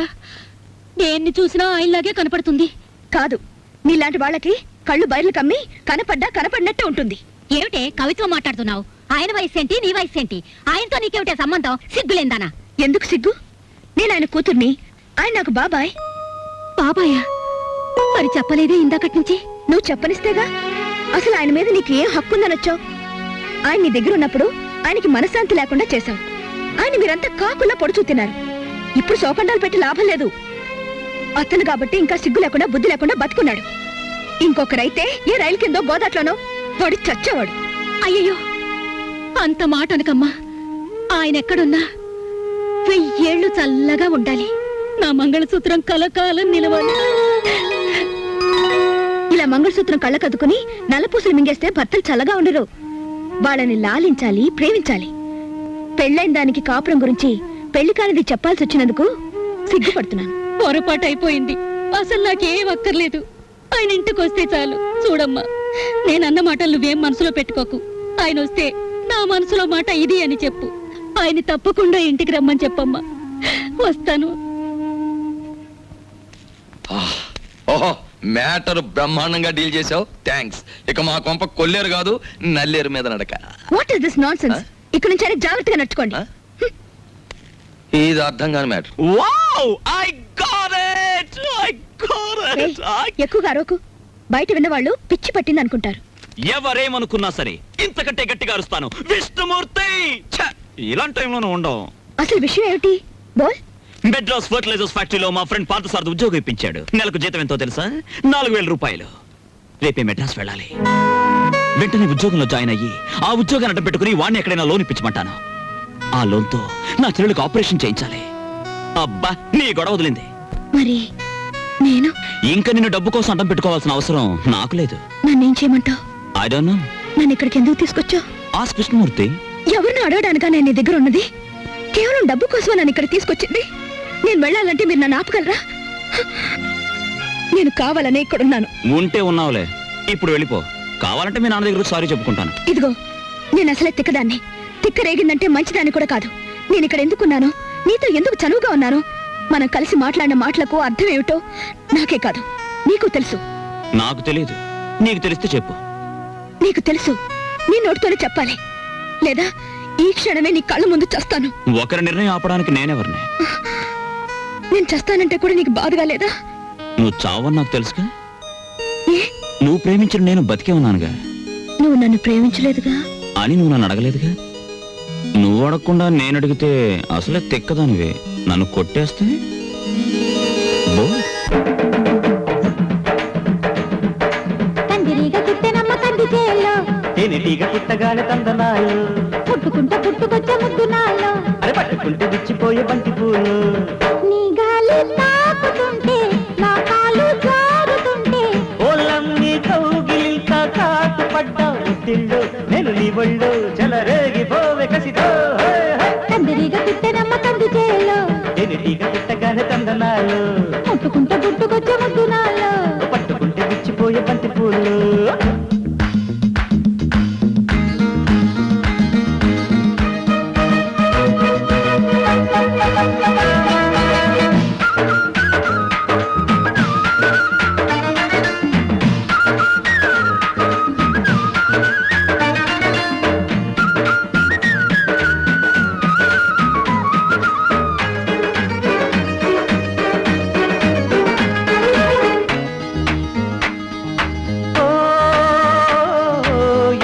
దేన్ని చూసినా ఆయనలాగే కనపడుతుంది. కాదు, నీలాంటి వాళ్ళకి కళ్ళు బయర్లు కమ్మి కనపడినట్టే ఉంటుంది. ఏమిటే కవిత్వం మాట్లాడుతున్నావు? ఆయన వయసు ఏంటి, నీ వయసు ఏంటి? ఆయనతో నీకేమిటే సంబంధం? సిగ్గులేందానా? ఎందుకు సిగ్గు? నేను ఆయన కూతుర్ని, ఆయన నాకు బాబాయ్. బాబాయా? మరి చెప్పలేదే ఇందాకటి నుంచి? నువ్వు చెప్పనిస్తేగా. అసలు ఆయన మీద నీకు ఏం హక్కుందనొచ్చావు? ఆయన నీ దగ్గర ఉన్నప్పుడు ఆయనకి మనశ్శాంతి లేకుండా చేశావు. ఆయన మీరంతా కాకుల్లా పొడుచూ తిన్నారు. ఇప్పుడు శోకండాలు పెట్టి లాభం లేదు. అతను కాబట్టి ఇంకా సిగ్గు లేకుండా బుద్ధి లేకుండా బతుకున్నాడు. ఇంకొకరైతే ఏ రైలు కిందో గోదాట్లోనో వాడు చచ్చేవాడు. అయ్యయ్యో, అంత మాట అనకమ్మా. ఆయన ఎక్కడున్నా 1000 ఏళ్ళు చల్లగా ఉండాలి. నా మంగళసూత్రం కలకాలం నిలవాలి. ఇలా మంగళసూత్రం కళ్ళకద్దుకుని నల్లపూసలు మింగేస్తే భర్తలు చల్లగా ఉండరు. వాళ్ళని లాలించాలి, ప్రేమించాలి. పెళ్ళైన దానికి కాపురం గురించి పెళ్లి కానిది చెప్పాల్సి వచ్చినందుకు సిగ్గుపడుతున్నాను. పొరపాటు అయిపోయింది. అసలు నాకేం అక్కర్లేదు. ఆయన ఇంటికి వస్తే చాలు. చూడమ్మా, నేనన్న మాటలు నువ్వేం మనసులో పెట్టుకోకు. ఆయన వస్తే నా మనసులో మాట ఇది అని చెప్పు. ఆయన తప్పకుండా ఇంటికి రమ్మని చెప్పమ్మా. వస్తాను. ఓహో, మ్యాటర్ బ్రహ్మాండంగా డీల్ చేసావు. థ్యాంక్స్. ఇక మా కొంప కొల్లేరు కాదు, నల్లేరు మీద నడక. What is this nonsense? ఇక్కడ నుంచి జాగ్రత్తగా నడుచుకోండి. ఇది అర్థం కాని matter. Wow, I got it, I got it. ఎక్కువగా అరవకు. బయట విన్నవాళ్ళు పిచ్చి పట్టింది అనుకుంటారు. ఎవరేమనుకున్నా సరే ఇంతకంటే గట్టిగా అరుస్తాను. విష్ణుమూర్తి! ఛ, ఇలాంటి టైంలోనూ ఉండవు. అసలు విషయం ఏమిటి? బోల్. మెడ్రాస్ ఫర్టిలైజర్స్ ఫ్యాక్టరీలో మా ఫ్రెండ్ పార్థసారథి ఉద్యోగం ఇప్పించాడు. నెలకు జీతం ఎంతో తెలుసా? 4000 రూపాయలు. రేపే మెడ్రాస్ వెళ్ళాలి. వెంటనే ఉద్యోగంలో జాయిన్ అయ్యి ఆ ఉద్యోగాన్ని అడ్డం పెట్టుకుని వాడిని ఎక్కడైనా లోన్ ఇప్పించమంటాను. ఆ లోన్తో నా చెల్లెలకు ఆపరేషన్ చేయించాలి. అబ్బా, నీ గొడవ వదిలింది. మరి నేను ఇంకా నిన్ను డబ్బు కోసం అడ్డం పెట్టుకోవాల్సిన అవసరం నాకు లేదు. నన్నేం చేయమంటావు? I don't know. నన్ను ఇక్కడికి ఎందుకు తీసుకొచ్చావు? ఆస్క్ కృష్ణమూర్తి. ఎవరిని అడగడానికా నేను నీ దగ్గర ఉన్నది? కేవలం డబ్బు కోసం నన్ను ఇక్కడ తీసుకొచ్చింది. నేను వెళ్ళాలంటే మీరు నన్ను ఆపగలరా? నేను కావాలనే ఇక్కడున్నాను. ఉంటే ఉన్నావులే, ఇప్పుడు వెళ్ళిపో. కావాలంటే మీ నాన్న దగ్గర సారీ చెప్పుకుంటాను. ఇదిగో, నేను అసలే తిక్కదాన్ని. తిక్క రేగిందంటే మంచిదాన్ని కూడా కాదు. నేను ఇక్కడ ఎందుకున్నాను, నీతో ఎందుకు చనువుగా ఉన్నాను, మనం కలిసి మాట్లాడిన మాటలకు అర్థం ఏమిటో నాకే కాదు నీకు తెలుసు. నాకు తెలియదు, నీకు తెలిస్తే చెప్పు. నీకు తెలుసు, నీ నోటితోనే చెప్పాలి, లేదా ఈ క్షణమే నీ కళ్ళ ముందు చస్తాను. ఒకరి నిర్ణయం ఆపడానికి నేనెవరిని? నేను చస్తానంటే కూడా నీకు బాధగా లేదా? నువ్వు చావని నాకు తెలుసుగా. ఏ, నువ్వు ప్రేమించిన నేను బతికే ఉన్నానుగా. నువ్వు నన్ను ప్రేమించలేదుగా అని నువ్వు నన్ను అడగలేదుగా. నువ్వు అడగకుండా నేను అడిగితే అసలే తెక్కదానివే. నన్ను కొట్టేస్తే బో. తేనెటీగ పుట్టగానే తందనాలు, పుట్టుకుంటే పుట్టుకొచ్చే ముద్దునాల్లో అరే పట్టుకుంటే విచ్చిపోయే బంతి పూలు. నీ గాలి తాకుతుంటే నా కాలు జారుతుంటే ఓలమ్మి కౌగిలింత కాటు పడ్డా ముద్దిళ్ళు, నేను నీ ఒళ్ళు చెలరేగిపోవే కసితో. కందిరిగా పుట్టెనమ్మ కంది చేలో తేనెటీగ పుట్టగానే తందనాలు, పుట్టుకుంటే పుట్టుకొచ్చే ముద్దునాల్లో పట్టుకుంటే విచ్చిపోయే బంతి పూలు.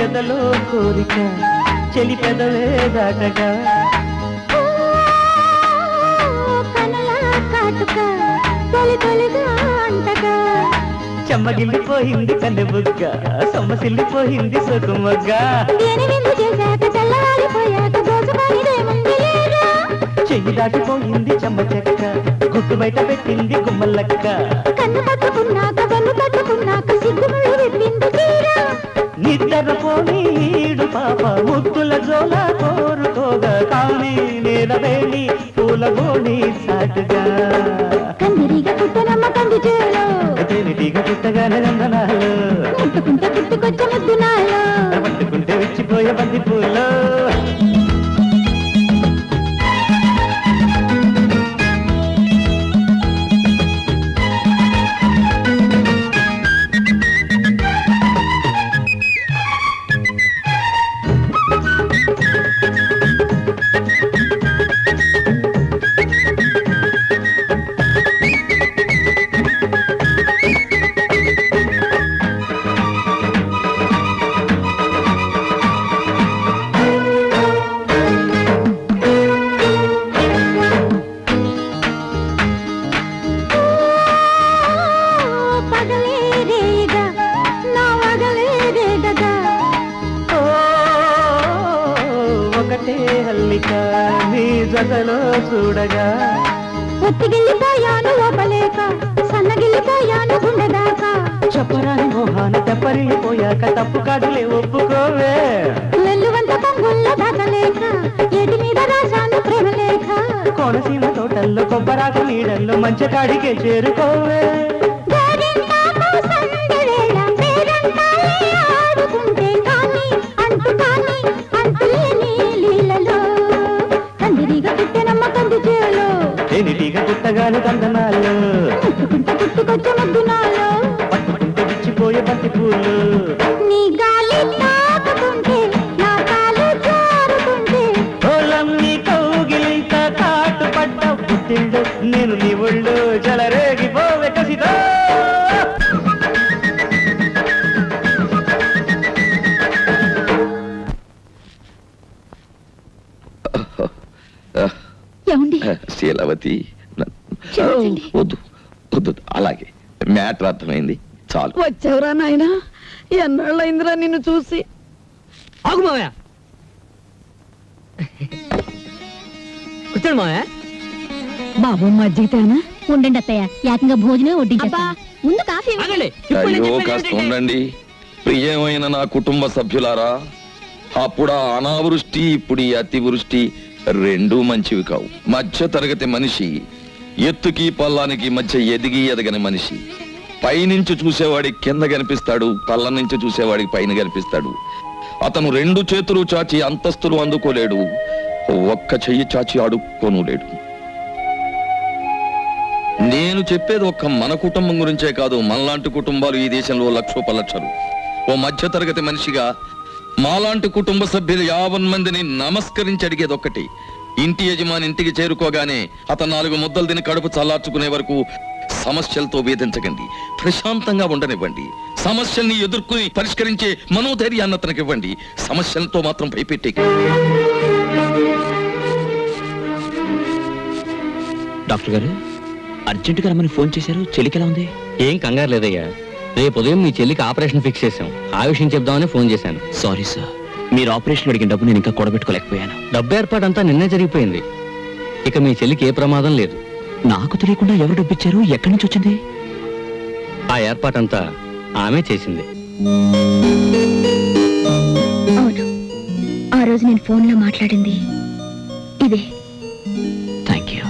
ఎదలో కోరిక చెలి పెదవే దాటగా, కనలా కాటుక తొలి తొలిగా అంటగా చెమ్మగిల్లిపోయింది కన్నె బుగ్గ, సొమ్మసిల్లిపోయింది సొకుమొగ్గ. దేని విందు చేశాక తెల్లవారిపోయాక దోచుకోనిదేముంది లేదా? చెయ్యి దాటిపోయింది చెమ్మ చెక్క, గుట్టు బయట పెట్టింది గుమ్మలక్క. కన్ను పట్టుకున్నాక కన్ను పట్టుకున్నాక సిగ్గుముళ్ళు విప్పింది తీరా. నిద్రపోని ఈడు పాప ముద్దుల జోల కోరుకోగా, కానీ నేల వేలి పూల గోణి సాటుగా. కందిరిగా పుట్టనమ్మ కంది చేలో తేనెటీగ పుట్టగానే నందనాలు, ముట్టుకుంటే పుట్టుకొచ్చే ముద్దునాలో పట్టుకుంటే విచ్చిపోయే బంతి పూలు. పగలే రేగా నా వగలే రేగగా ఓ, ఒకటే హల్లిక నీ జతలో చూడగా, ఒత్తిగిల్లిపోయాను ఓపలేక సన్నగిల్లిపోయాను గుండెదాకా చెప్పరాని మోహాన తెప్పరిల్లిపోయాక తప్పు కాదులే ఒప్పుకోవే. వెల్లువంత పొంగుల్లో దాచలేక ఏటి మీద రాశాను ప్రేమ లేఖ కోనసీమ తోటల్లో కొబ్బరాకు నీడల్లో మంచి కాడికే చేరుకోవే. గోరింటాకు సందెవేళ పేరంటాలే ఆడుకుంటే కానీ అంతులేని లీలలో కందిరిగా పుట్టెనమ్మ కంది చేలో తేనెటీగ పుట్టగానే తందనాలు, ముట్టుకుంటే పుట్టుకొచ్చే ముద్దునాలో పట్టుకుంటే విచ్చిపోయే బంతి పూలు. నీ గాలి తాకుతుంటే నా కాలు జారుతుంటే ఓలమ్మి కౌగిలింత కాటు పడ్డ పుట్టిండు, నేను నీ ఒళ్ళు చెలరేగిపోవే కసితో. ఏమండి శీలవతి క్షమించండి. వద్దు వద్దు, అలాగే మ్యాటర్ అర్థమైంది చాలు. వచ్చావురా నాయనా, ఎన్నాళ్ళైందిరా నిన్ను చూసి. ఆగు మావయ్య, కూర్చోండి మావయ్య. బాబు మజ్జిగితేనా? ఉండండి అత్తయ్య, ఏకంగా భోజనం వడ్డించబ్బా. ముందు కాఫీ ఆగండి, ఇప్పుడు నేను అయ్యో చెప్పేది కాస్త ఏంటంటే- ఉండండి. ప్రియమైన నా కుటుంబ సభ్యులారా, అప్పుడు ఆ అనావృష్టి ఇప్పుడు ఈ అతివృష్టి రెండూ మంచివి కావు. మధ్య తరగతి మనిషి ఎత్తుకి పల్లానికి మధ్య ఎదిగి ఎదగని మనిషి. పైనుంచి చూసేవాడికి కింద కనిపిస్తాడు, పల్ల నుంచి చూసేవాడికి పైన కనిపిస్తాడు. అతను రెండు చేతులు చాచి అంతస్తులు అందుకోలేడు, ఒక్క చెయ్యి చాచి అడుక్కోనులేడు. నేను చెప్పేది ఒక్క మన కుటుంబం గురించే కాదు, మనలాంటి కుటుంబాలు ఈ దేశంలో లక్షోపలక్షలు. ఓ మధ్య తరగతి మనిషిగా మాలాంటి కుటుంబ సభ్యులు 50 మందిని నమస్కరించి అడిగేది ఒక్కటి: ఇంటి యజమాని ఇంటికి చేరుకోగానే అతను 4 ముద్దలు తిని కడుపు చల్లార్చుకునే వరకు సమస్యలతో వేధించకండి, ప్రశాంతంగా ఉండనివ్వండి. సమస్యల్ని ఎదుర్కొని పరిష్కరించే మనోధైర్యాన్ని అతనికి ఇవ్వండి, సమస్యలతో మాత్రం భయపెట్టే. డాక్టర్ గారు అర్జెంటుగా రమ్మని ఫోన్ చేశారు. చెల్లికి ఎలా ఉంది? ఏం కంగారు లేదయ్యా, రేపు ఉదయం మీ చెల్లికి ఆపరేషన్ ఫిక్స్ చేశాం. ఆ విషయం చెప్దామని ఫోన్ చేశాను. సారీ సార్, మీరు ఆపరేషన్ అడిగిన డబ్బు నేను ఇంకా కూడబెట్టుకోలేకపోయాను. డబ్బు ఏర్పాటంతా నిన్నే జరిగిపోయింది. ఇక మీ చెల్లికి ఏ ప్రమాదం లేదు. నాకు తెలియకుండా ఎవరు డబ్బు ఇచ్చారు? ఎక్కడి నుంచి వచ్చింది? ఆ ఏర్పాటంతా ఆమె చేసింది. అవును, ఆ రోజు నేను ఫోన్లో మాట్లాడింది ఇదే. Thank you.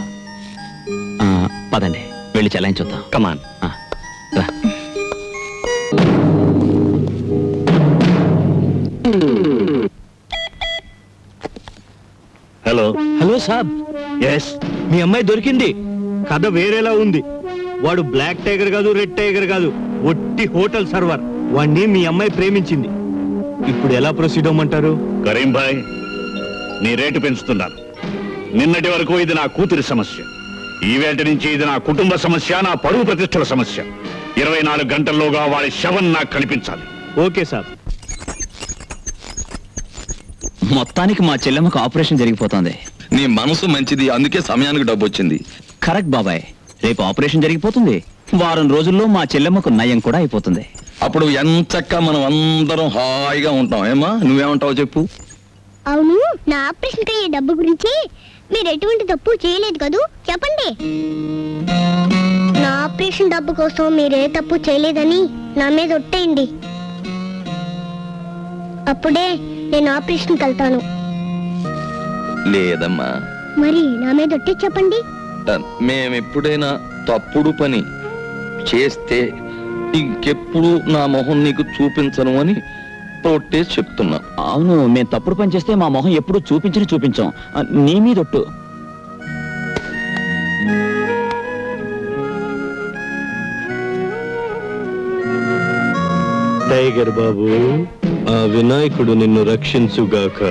పదండి వెళ్ళి చెలాయించొద్దాం. కమాన్. రా. హలో హలో సాబ్, ఎస్, మీ అమ్మాయి దొరికింది. కథ వేరేలా ఉంది. వాడు బ్లాక్ టైగర్ కాదు, రెడ్ టైగర్ కాదు, ఒట్టి హోటల్ సర్వర్. వాణ్ణి మీ అమ్మాయి ప్రేమించింది. ఇప్పుడు ఎలా ప్రొసీడ్ అవ్వమంటారు? కరీం భాయ్, నీ రేటు పెంచుతున్నాను. నిన్నటి వరకు ఇది నా కూతురి సమస్య, ఈవేళ నుంచి ఇది నా కుటుంబ సమస్య, నా పరువు ప్రతిష్టల సమస్య. 24 గంటల్లోగా వాడి శవం నాకు కనిపించాలి. ఓకే సాబ్. మొత్తానికి మా చెల్లెమ్మకు ఆపరేషన్ జరిగిపోతుంది. నీ మనసు మంచిది, అందుకే సమయానికి డబ్బు వచ్చింది. కరెక్ట్ బాబాయ్, రేపు ఆపరేషన్ జరిగిపోతుంది. వారం రోజుల్లో మా చెల్లెమ్మకు నయం కూడా అయిపోతుంది. అప్పుడు ఎంచక్కా మనం అందరం హాయిగా ఉంటాం. ఏమా, నువ్వేమంటావు చెప్పు. అవును, నా ఆపరేషన్ అయ్యే డబ్బు గురించి మీరు ఎటువంటి తప్పు చేయలేదు కదూ, చెప్పండి. నా ఆపరేషన్ డబ్బు కోసం మీరే తప్పు చేయలేదని నా మీద ఒట్టేయండి. అప్పుడే నేను ఆపరేషన్కి వెళ్తాను. లేదమ్మా, మరి నా మీద ఒట్టే చెప్పండి. మేమెప్పుడైనా తప్పుడు పని చేస్తే ఇంకెప్పుడు నా మొహం నీకు చూపించను అని తోటే చెప్తున్నా. అవును, మేము తప్పుడు పని చేస్తే మా మొహం ఎప్పుడు చూపించాం. నీ మీదొట్టు. టైగర్ బాబు, ఆ వినాయకుడు నిన్ను రక్షించుగాక.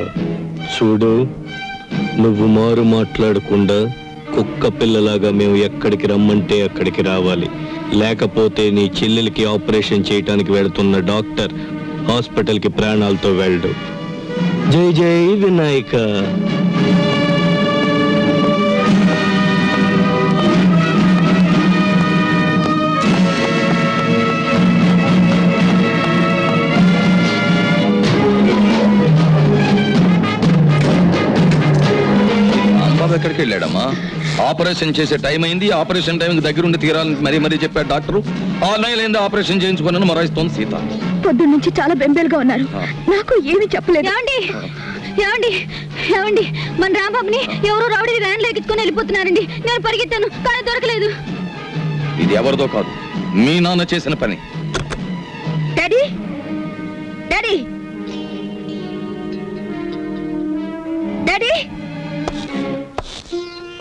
చూడు, నువ్వు మారు మాట్లాడకుండా కుక్క పిల్లలాగా మేము ఎక్కడికి రమ్మంటే అక్కడికి రావాలి. లేకపోతే నీ చెల్లెలికి ఆపరేషన్ చేయటానికి వెళుతున్న డాక్టర్ హాస్పిటల్కి ప్రాణాలతో వెళ్ళడు. జై జై వినాయక. బాబు ఎక్కడికి వెళ్ళాడమ్మా? ఆపరేషన్ చేసే టైం అయింది, ఆపరేషన్ టైంకి దగ్గరుండి తీరాలని మరీ చెప్పాడు డాక్టరు. 6 నెలలైంది ఆపరేషన్ చేయించుకున్నాను మొరాయిస్తోంది సీత. పొద్దున్న నుంచి చాలా బెంబేలుగా ఉన్నారు, నాకు ఏమీ చెప్పలేదు. ఏమండి, మన రాంబాబుని ఎవరో రౌడీ వ్యాన్ లో ఎక్కించుకొని వెళ్ళిపోతున్నారండి. నేను పరిగెత్తాను కానీ దొరకలేదు. ఇది ఎవరిదో కాదు, మీ నాన్న చేసిన పని. Daddy, daddy, daddy.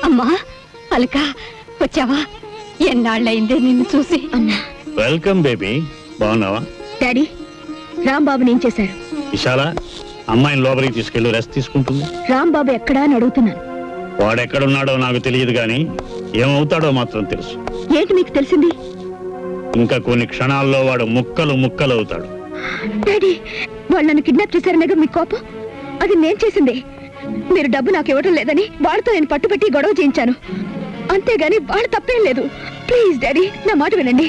అమ్మా అలక, వచ్చావా? ఎన్నాళ్ళయిందే నిన్ను చూసి. అన్నా, వెల్కమ్ బేబీ, బాగున్నావా? డాడీ, రాంబాబుని ఏం చేశారు? విశాల, అమ్మాయిని లోపలికి తీసుకెళ్ళి రెస్ట్ తీసుకుంటుంది. రాంబాబు ఎక్కడా అని అడుగుతున్నాను. వాడెక్కడున్నాడో నాకు తెలియదు గాని ఏమవుతాడో మాత్రం తెలుసు. ఏంటి మీకు తెలిసింది? ఇంకా కొన్ని క్షణాల్లో వాడు ముక్కలు అవుతాడు. డాడీ, వాళ్ళు నన్ను కిడ్నాప్ చేశారనేగా మీ కోపం? అది నేను చేసిందే. మీరు డబ్బు నాకు ఇవ్వడం లేదని వాళ్ళతో నేను పట్టుబట్టి గొడవ చేయించాను, అంతేగాని వాళ్ళు తప్పేం లేదు. ప్లీజ్ డాడీ, నా మాట వినండి,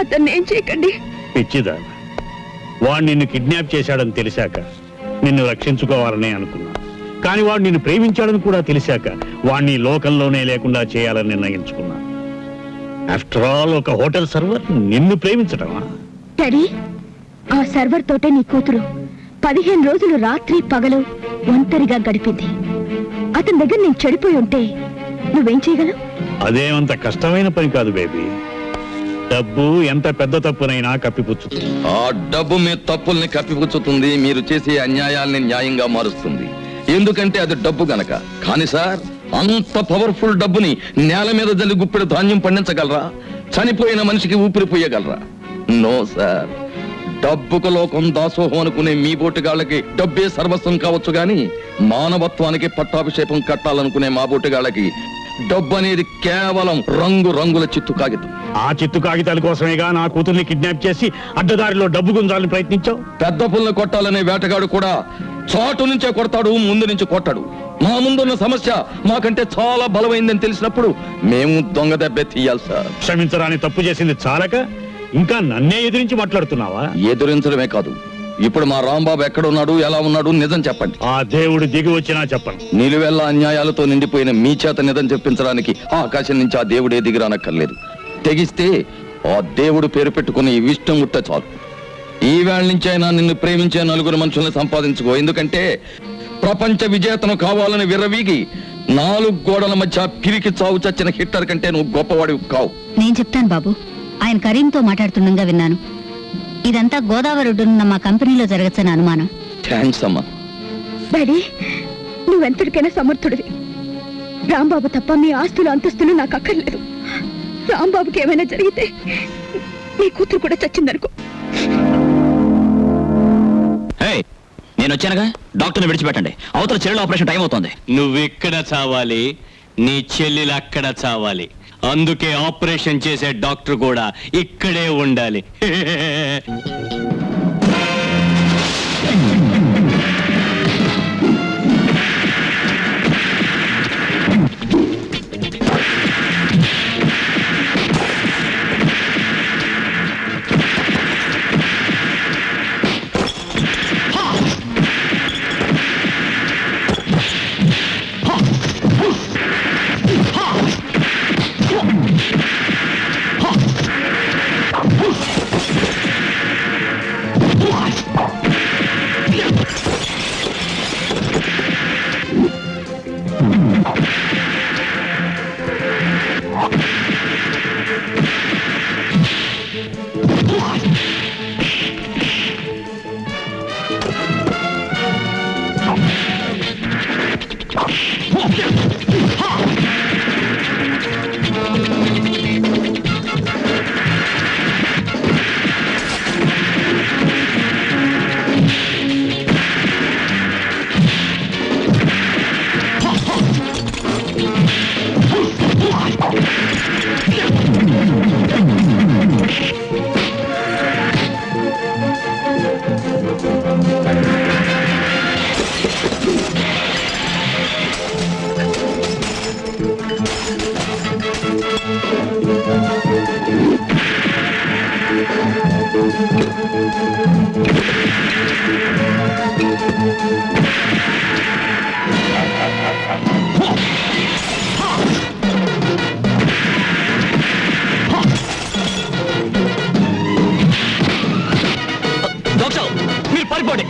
అతన్ని ఏం చేయకండి. పిచ్చిదా, వాడు నిన్ను కిడ్నాప్ చేశాడని తెలిసాక నిన్ను రక్షించుకోవాలనే అనుకున్నా. కానీ వాడు నిన్ను ప్రేమించాడని కూడా తెలిసాక వాడిని లోకంలోనే లేకుండా చేయాలని నిర్ణయించుకున్నా. ఆఫ్టర్ ఆల్, ఒక హోటల్ సర్వర్ నిన్ను ప్రేమించడమా? డాడీ, ఆ సర్వర్ తోటే నీ కూతురు 15 రోజులు రాత్రి పగలు ఒంటరిగా గడిపింది. అతని దగ్గర నేను చెడిపోయి ఉంటే నువ్వేం చేయగలవు? అదేమంత కష్టమైన పని కాదు బేబీ. డబ్బు ఎంత పెద్ద తప్పునైనా కప్పిపుచ్చుతుంది. ఆ డబ్బు మీ తప్పుల్ని కప్పిపుచ్చుతుంది, మీరు చేసే అన్యాయాల్ని న్యాయంగా మారుస్తుంది. ఎందుకంటే అది డబ్బు గనక. కానీ సార్, అంత పవర్ఫుల్ డబ్బుని నేల మీద జల్లి గుప్పెడు ధాన్యం పండించగలరా? చనిపోయిన మనిషికి ఊపిరిపోయగలరా? No sir. డబ్బుకు లోకం దాసోహం అనుకునే మీ బోటుగాళ్ళకి డబ్బే సర్వస్వం కావచ్చు గాని మానవత్వానికి పట్టాభిషేకం కట్టాలనుకునే మా బోటుగాళ్ళకి డబ్బు అనేది కేవలం రంగుల చిత్తు కాగితం. ఆ చిత్తు కాగితాల కోసమేగా నా కూతుర్ని కిడ్నాప్ చేసి అడ్డదారిలో డబ్బు గుంజాలని ప్రయత్నించావు. పెద్ద పుల్ని కొట్టాలనే వేటగాడు కూడా చాటు నుంచే కొడతాడు, ముందు నుంచి కొట్టాడు. మా ముందున్న సమస్య మాకంటే చాలా బలమైందని తెలిసినప్పుడు మేము దొంగ దెబ్బే తీయాలి సార్. క్షమించరాని తప్పు చేసింది చాలక ఇంకా నన్నే ఎదిరించి మాట్లాడుతున్నావా? ఎదురించడమే కాదు, ఇప్పుడు మా రాంబాబు ఎక్కడున్నాడు, ఎలా ఉన్నాడు, నిజం చెప్పండి. ఆ దేవుడు దిగి వచ్చినా చెప్పను. నిలువెల్ల అన్యాయాలతో నిండిపోయిన మీ చేత నిజం చెప్పించడానికి ఆకాశం నుంచి ఆ దేవుడే దిగిరానక్కర్లేదు. తెగిస్తే ఆ దేవుడు పేరు పెట్టుకుని ఇష్టం ఉంటే చాలు. ఈ వేళ నుంచైనా నిన్ను ప్రేమించే 4 మనుషుల్ని సంపాదించుకో. ఎందుకంటే ప్రపంచ విజేతను కావాలని విర్రవీగి 4 గోడల మధ్య పిరికి చావు చచ్చిన హిట్లర్ కంటే నువ్వు గొప్పవాడివి కావు. నేను చెప్తాను బాబు. ఆయన కరీంతో మాట్లాడుతుండగా విన్నాను. ఇదంతా గోదావరి ఒడ్డునున్న మా కంపెనీలో జరగచ్చని అనుమానం. థ్యాంక్స్ అమ్మా. డాడీ, నువ్వెంతటికైనా సమర్థుడివి. రాంబాబు తప్ప మీ ఆస్తులు అంతస్తులు నాకు అక్కర్లేదు. రాంబాబుకి ఏమైనా జరిగితే నీ కూతురు కూడా చచ్చిందనుకో. నేను వచ్చానుగా, డాక్టర్ని విడిచిపెట్టండి. అవతల చెల్లెలు ఆపరేషన్ టైం అవుతోంది. నువ్వెక్కడ చావాలి, నీ చెల్లెలు అక్కడ చావాలి. అందుకే ఆపరేషన్ చేసే డాక్టర్ కూడా ఇక్కడే ఉండాలి. డాక్టర్, మీరు పారిపోండి.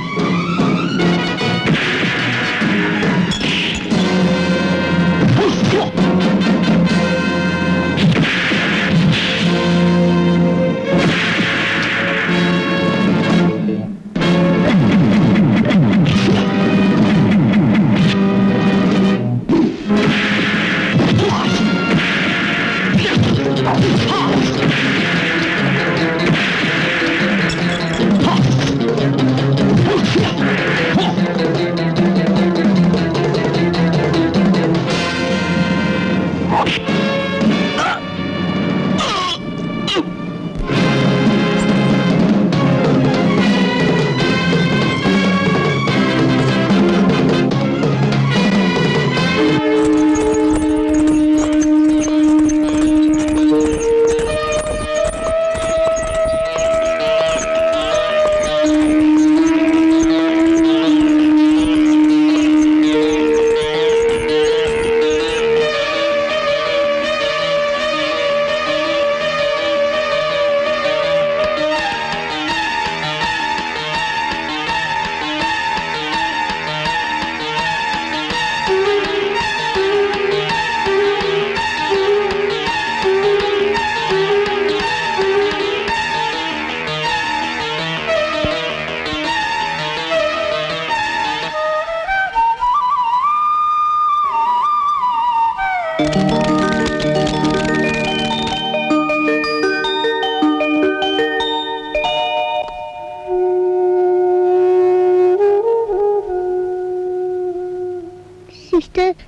సిస్టర్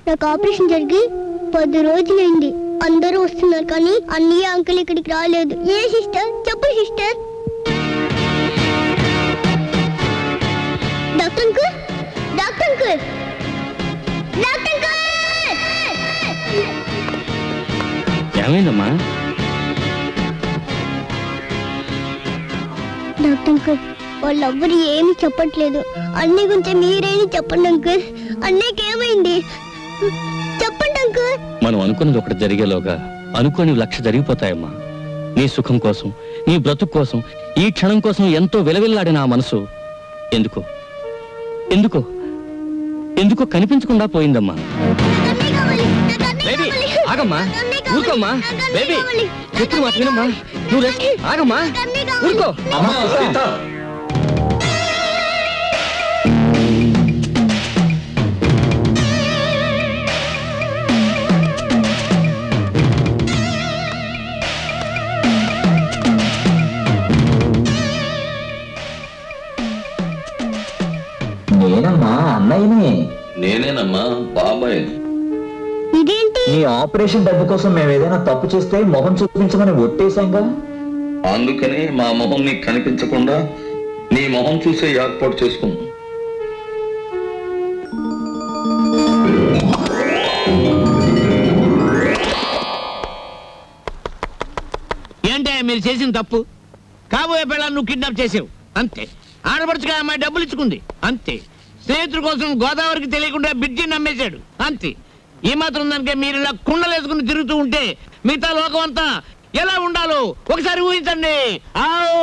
నాకు ఆపరేషన్ జరిగి 10 రోజులైంది. అందరూ వస్తున్నారు కానీ అన్నయ్య అంకుల్ ఇక్కడికి రాలేదు. ఏ సిస్టర్ చెప్పు sister. Doctor uncle, doctor uncle, doctor uncle. ఏమైందమ్మా? డాక్టర్ అంకుల్, వాళ్ళెవ్వరు ఏమీ చెప్పట్లేదు. అన్నయ్య గురించి మీరేమి చెప్పండి అంకుల్. అన్నయ్యకి ఏమైంది చెప్పండి అంకుల్. మనం అనుకున్నది ఒకటి జరిగేలోగా అనుకోని 1,00,000 జరిగిపోతాయమ్మా. నీ సుఖం కోసం, నీ బ్రతుకు కోసం, ఈ క్షణం కోసం ఎంతో విలవిల్లాడిన ఆ మనసు ఎందుకో ఎందుకో ఎందుకో కనిపించకుండా పోయిందమ్మా. అన్నయ్య కావాలి, నాకు అన్నయ్య బేబీ, కావాలి. ఆగమ్మా, నాకు అన్నయ్య కావాలి. ఊరుకోమ్మా. నాకు అన్నయ్య బేబీ, కావాలి. చెప్పు మాట వినమ్మా. నువ్వు రెస్ట్. ఆగమ్మా, నాకు అన్నయ్య కావాలి. ఊరుకో. నేనమ్మా అన్నయ్యని. నేనేనమ్మా బాబాయ్. ఇదేంటి? నీ ఆపరేషన్ డబ్బు కోసం మేము ఏదైనా తప్పు చేస్తే మొహం చూపించమని ఒట్టేశాంగా. అందుకని మా మొహం నీకు కనిపించకుండా నీ మొహం చూసే ఏర్పాటు చేసుకున్నాం. ఏంటే మీరు చేసిన తప్పు? కాబోయే పిల్లలు నువ్వు కిడ్నాప్ చేసావు అంతే. ఆడపడుచుగా అమ్మాయి డబ్బులు ఇచ్చుకుంది అంతే. స్నేహితుల కోసం గోదావరికి తెలియకుండా బిడ్జి నమ్మేశాడు అంతే. ఈ మాత్రం దానికే మీరు ఇలా కుండలేసుకుని తిరుగుతూ ఉంటే మిగతా లోకం అంతా ఎలా ఉండాలో ఒకసారి ఊహించండి. ఆవ్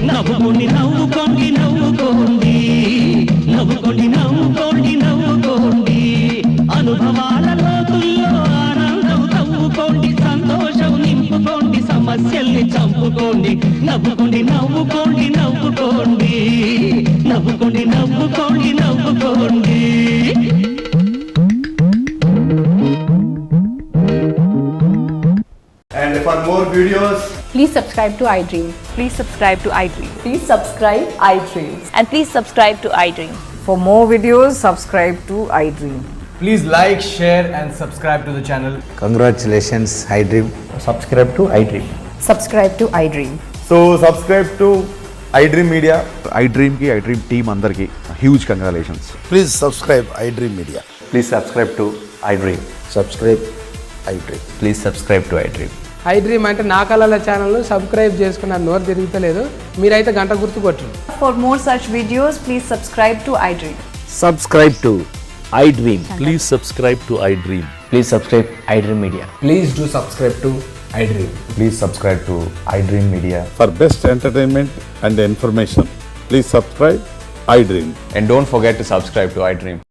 నవ్వుకోండి నవ్వుకోండి నవ్వుకోండి, నవ్వుకోండి నవ్వుకోండి నవ్వుకోండి, అనుభవాల లోతుల్లో ఆనందం తవ్వుకోండి, సంతోషం నింపుకోండి, సమస్యల్ని చంపుకోండి. నవ్వుకోండి నవ్వుకోండి నవ్వుకోండి, నవ్వుకోండి నవ్వుకోండి నవ్వుకోండి. And for more videos, Please subscribe to iDream. Please subscribe to iDream. Please subscribe iDream. And please subscribe to iDream. For more videos, subscribe to iDream. please like, share and subscribe to the channel. Congratulations iDream. Subscribe to iDream. Subscribe to iDream. So subscribe to iDream Media. iDream కి iDream టీమ్ అందరికి huge congratulations. Please subscribe iDream media. Please subscribe to iDream. Subscribe iDream. Please subscribe to iDream. iDream అంటే నా కళల ఛానల్ సబ్స్క్రైబ్ చేసుకున్న నోరు తిరుగుతలేదు. మీరైతే గంట గుర్తు కొట్టండి. For more such videos, please subscribe to iDream. Subscribe to iDream. Please subscribe to iDream. Please subscribe iDream media. Please do subscribe to iDream. Please subscribe to iDream media. For best entertainment and information please subscribe iDream. And don't forget to subscribe to iDream.